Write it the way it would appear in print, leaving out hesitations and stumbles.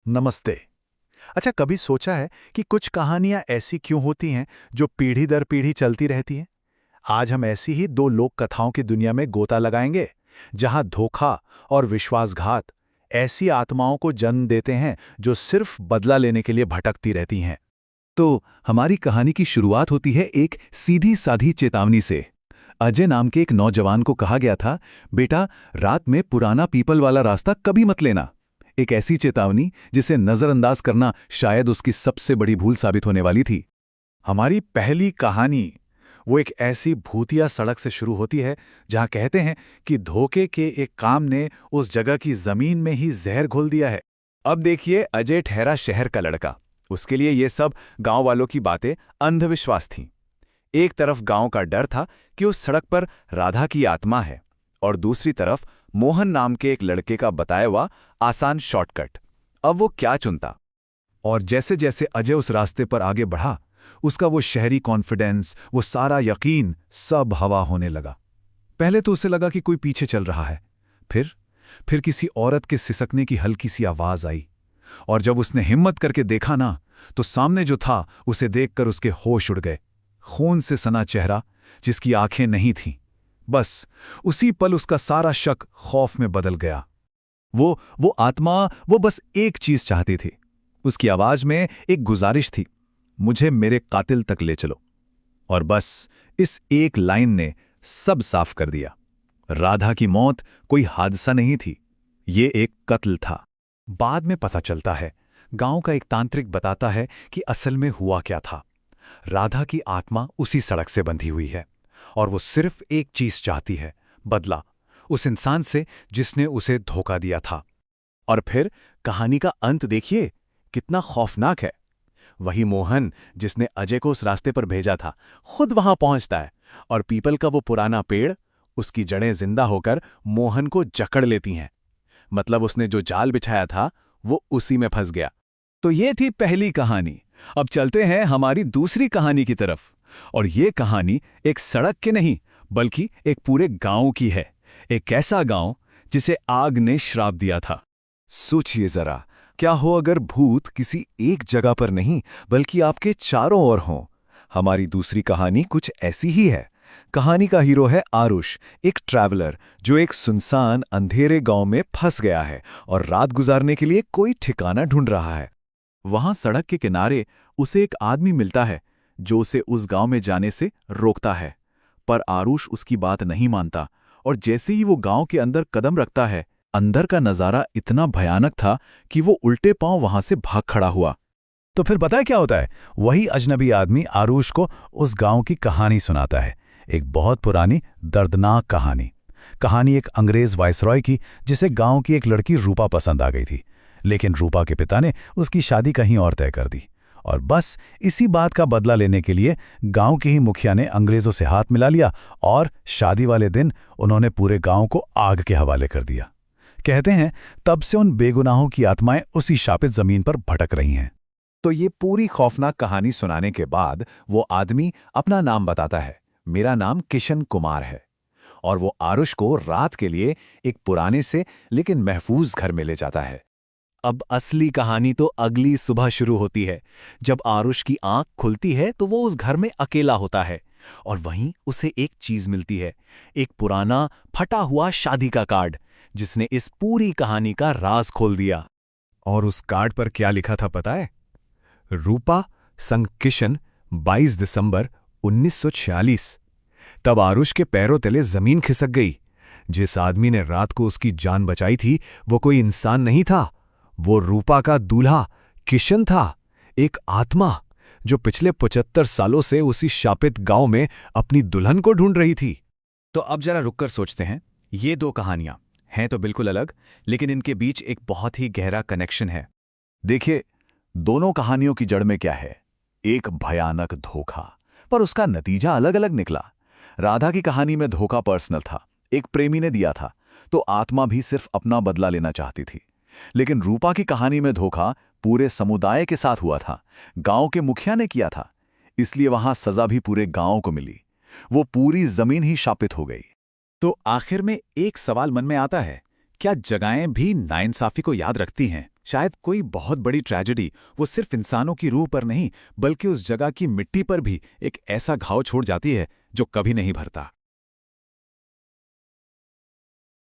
नमस्ते। अच्छा, कभी सोचा है कि कुछ कहानियां ऐसी क्यों होती हैं जो पीढ़ी दर पीढ़ी चलती रहती हैं? आज हम ऐसी ही दो लोक कथाओं की दुनिया में गोता लगाएंगे, जहां धोखा और विश्वासघात ऐसी आत्माओं को जन्म देते हैं जो सिर्फ बदला लेने के लिए भटकती रहती हैं। तो हमारी कहानी की शुरुआत होती है एक सीधी साधी चेतावनी से। अजय नाम के एक नौजवान को कहा गया था, बेटा रात में पुराना पीपल वाला रास्ता कभी मत लेना। एक ऐसी चेतावनी जिसे नजरअंदाज करना शायद उसकी सबसे बड़ी भूल साबित होने वाली थी। हमारी पहली कहानी वो एक ऐसी भूतिया सड़क से शुरू होती है जहां कहते हैं कि धोखे के एक काम ने उस जगह की जमीन में ही जहर घोल दिया है। अब देखिए, अजय ठहरा शहर का लड़का। उसके लिए ये सब गांव वालों की बातें अंधविश्वास थीं। एक तरफ गांव का डर था कि उस सड़क पर राधा की आत्मा है, और दूसरी तरफ मोहन नाम के एक लड़के का बताया हुआ आसान शॉर्टकट। अब वो क्या चुनता? और जैसे जैसे अजय उस रास्ते पर आगे बढ़ा, उसका वो शहरी कॉन्फिडेंस, वो सारा यकीन सब हवा होने लगा। पहले तो उसे लगा कि कोई पीछे चल रहा है। फिर किसी औरत के सिसकने की हल्की सी आवाज आई, और जब उसने हिम्मत करके देखा ना, तो सामने जो था उसे देखकर उसके होश उड़ गए। खून से सना चेहरा, जिसकी आंखें नहीं थीं। बस उसी पल उसका सारा शक खौफ में बदल गया। वो आत्मा, वो बस एक चीज चाहती थी। उसकी आवाज में एक गुजारिश थी, मुझे मेरे कातिल तक ले चलो। और बस इस एक लाइन ने सब साफ कर दिया। राधा की मौत कोई हादसा नहीं थी, ये एक कत्ल था। बाद में पता चलता है, गांव का एक तांत्रिक बताता है कि असल में हुआ क्या था। राधा की आत्मा उसी सड़क से बंधी हुई है, और वो सिर्फ एक चीज चाहती है, बदला, उस इंसान से जिसने उसे धोखा दिया था। और फिर कहानी का अंत देखिए, कितना खौफनाक है। वही मोहन जिसने अजय को उस रास्ते पर भेजा था, खुद वहां पहुंचता है, और पीपल का वो पुराना पेड़, उसकी जड़ें जिंदा होकर मोहन को जकड़ लेती हैं। मतलब उसने जो जाल बिछाया था वो उसी में फंस गया। तो ये थी पहली कहानी। अब चलते हैं हमारी दूसरी कहानी की तरफ। और ये कहानी एक सड़क की नहीं, बल्कि एक पूरे गांव की है। एक ऐसा गांव जिसे आग ने श्राप दिया था। सोचिए जरा, क्या हो अगर भूत किसी एक जगह पर नहीं, बल्कि आपके चारों ओर हों। हमारी दूसरी कहानी कुछ ऐसी ही है। कहानी का हीरो है आरुष, एक ट्रैवलर जो एक सुनसान अंधेरे गांव में फंस गया है और रात गुजारने के लिए कोई ठिकाना ढूंढ रहा है। वहां सड़क के किनारे उसे एक आदमी मिलता है जो उसे उस गांव में जाने से रोकता है। पर आरुष उसकी बात नहीं मानता, और जैसे ही वो गांव के अंदर कदम रखता है, अंदर का नजारा इतना भयानक था कि वो उल्टे पांव वहां से भाग खड़ा हुआ। तो फिर पता है क्या होता है? वही अजनबी आदमी आरुष को उस गांव की कहानी सुनाता है, एक बहुत पुरानी दर्दनाक कहानी एक अंग्रेज वायसरॉय की, जिसे गांव की एक लड़की रूपा पसंद आ गई थी। लेकिन रूपा के पिता ने उसकी शादी कहीं और तय कर दी, और बस इसी बात का बदला लेने के लिए गांव के ही मुखिया ने अंग्रेजों से हाथ मिला लिया, और शादी वाले दिन उन्होंने पूरे गांव को आग के हवाले कर दिया। कहते हैं तब से उन बेगुनाहों की आत्माएं उसी शापित जमीन पर भटक रही हैं। तो ये पूरी खौफनाक कहानी सुनाने के बाद वो आदमी अपना नाम बताता है, मेरा नाम किशन कुमार है। और वो आरुष को रात के लिए एक पुराने से लेकिन महफूज घर में ले जाता है। अब असली कहानी तो अगली सुबह शुरू होती है। जब आरुष की आंख खुलती है तो वो उस घर में अकेला होता है, और वहीं उसे एक चीज मिलती है, एक पुराना फटा हुआ शादी का कार्ड, जिसने इस पूरी कहानी का राज खोल दिया। और उस कार्ड पर क्या लिखा था पता है? रूपा संग किशन, 22 दिसंबर 1946। तब आरुष के पैरों तले जमीन खिसक गई। जिस आदमी ने रात को उसकी जान बचाई थी, वो कोई इंसान नहीं था, वो रूपा का दूल्हा किशन था, एक आत्मा जो पिछले 75 सालों से उसी शापित गांव में अपनी दुल्हन को ढूंढ रही थी। तो अब जरा रुककर सोचते हैं, ये दो कहानियां हैं तो बिल्कुल अलग, लेकिन इनके बीच एक बहुत ही गहरा कनेक्शन है। देखिए, दोनों कहानियों की जड़ में क्या है? एक भयानक धोखा, पर उसका नतीजा अलग अलग निकला। राधा की कहानी में धोखा पर्सनल था, एक प्रेमी ने दिया था, तो आत्मा भी सिर्फ अपना बदला लेना चाहती थी। लेकिन रूपा की कहानी में धोखा पूरे समुदाय के साथ हुआ था, गांव के मुखिया ने किया था, इसलिए वहां सजा भी पूरे गांव को मिली। वो पूरी जमीन ही शापित हो गई। तो आखिर में एक सवाल मन में आता है, क्या जगहें भी नाइंसाफी को याद रखती हैं? शायद कोई बहुत बड़ी ट्रेजेडी वो सिर्फ इंसानों की रूह पर नहीं बल्कि उस जगह की मिट्टी पर भी एक ऐसा घाव छोड़ जाती है जो कभी नहीं भरता।